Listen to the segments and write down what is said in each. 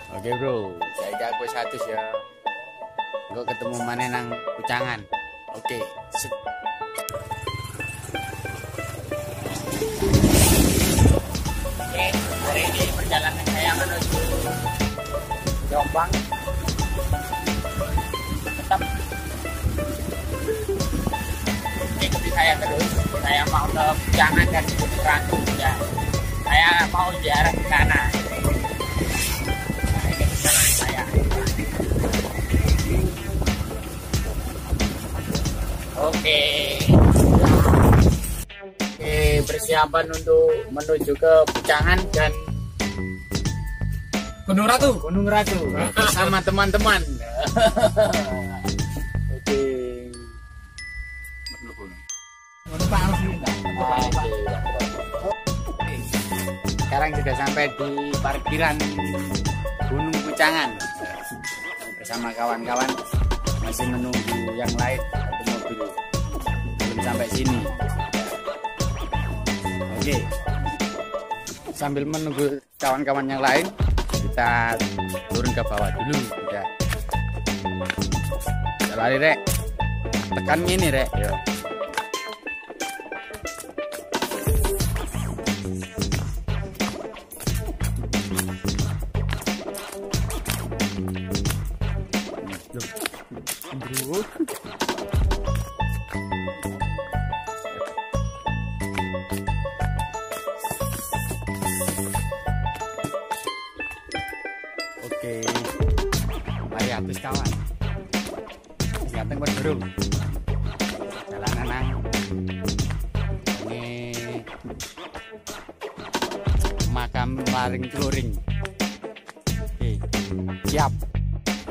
Oke bro, saya aku 100 ya. Engko ketemu mana nang Pucangan. Oke, sip. Oke, hari ini perjalanan saya menuju Jombang. Tetap ikuti saya terus. Saya mau ke Pucangan dan Gunung Ratu ya. Saya mau ziarah ke sana. Oke, persiapan untuk menuju ke Pucangan dan Gunung Ratu bersama teman-teman. Oke. Sekarang sudah sampai di parkiran Gunung Pucangan bersama kawan-kawan, masih menunggu yang lain. Mobil belum sampai sini. Oke, sambil menunggu kawan-kawan yang lain, kita turun ke bawah dulu. Udah, lari rek, tekan ini rek. Yo. Bro. Oke, mari atus kawan. Ganteng berdurung. Jalanan nang ini makam Laring Kluring. Oke, siap.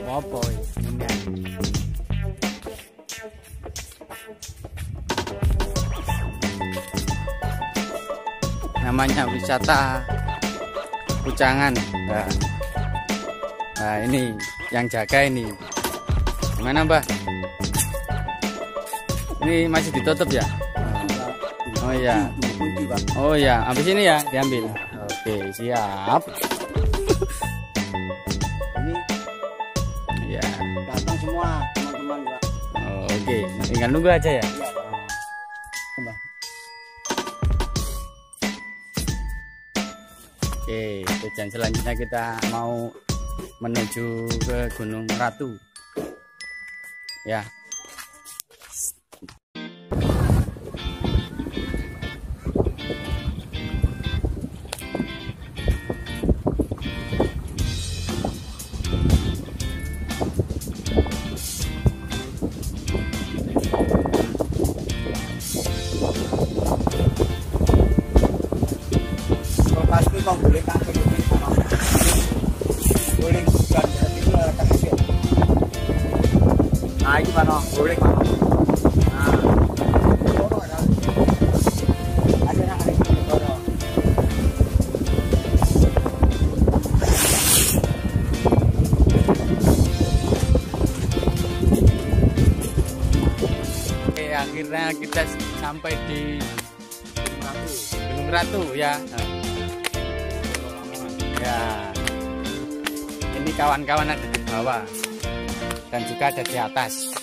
Apa ini? Namanya wisata Pucangan. Nah, ini yang jaga ini. Gimana, Mbah? Ini masih ditutup ya? Oh iya. Oh iya, habis ini ya diambil. Oke, siap. Ini ya. datang semua teman-teman Pak. Oh, oke, tinggal nunggu aja ya. Oke, tujuan selanjutnya kita mau menuju ke Gunung Ratu. Ya. Pasti kau boleh kaki ini sama. Boleh bukan berarti itu kaki. Nah, ini mana? Boleh mana? Nah, ada yang ada di Toro. oke, akhirnya kita sampai di Gunung Ratu ya. Ya, ini kawan-kawan ada di bawah dan juga ada di atas.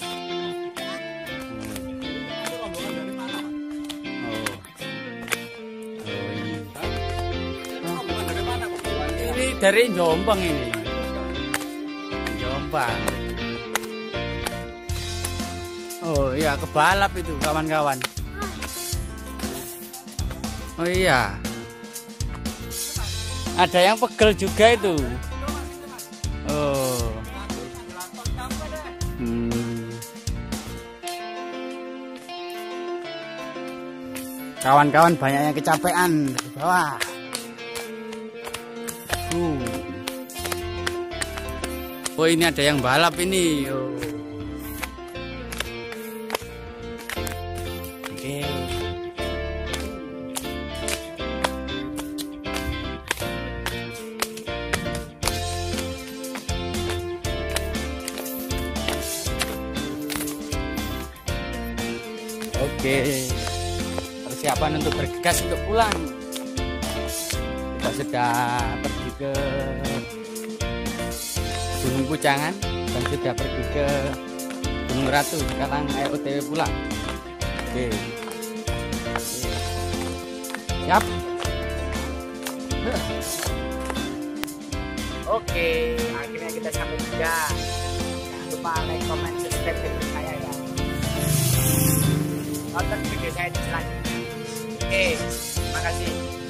Ini dari Jombang ini. Jombang. Oh iya, kebalap itu kawan-kawan. Oh iya. Ada yang pegel juga itu. Oh. Kawan-kawan banyak yang kecapean di bawah. Oh, ini ada yang balap ini. Oh. Oke. Oke, persiapan untuk bergegas untuk pulang. Kita sudah pergi ke Gunung Pujangan dan sudah pergi ke Gunung Ratu. Sekarang OTW pulang. Oke. Siap. Oke, akhirnya kita sampai juga. Jangan lupa like, comment, subscribe channel saya ya. Nonton video saya di selanjutnya. Oke, terima kasih.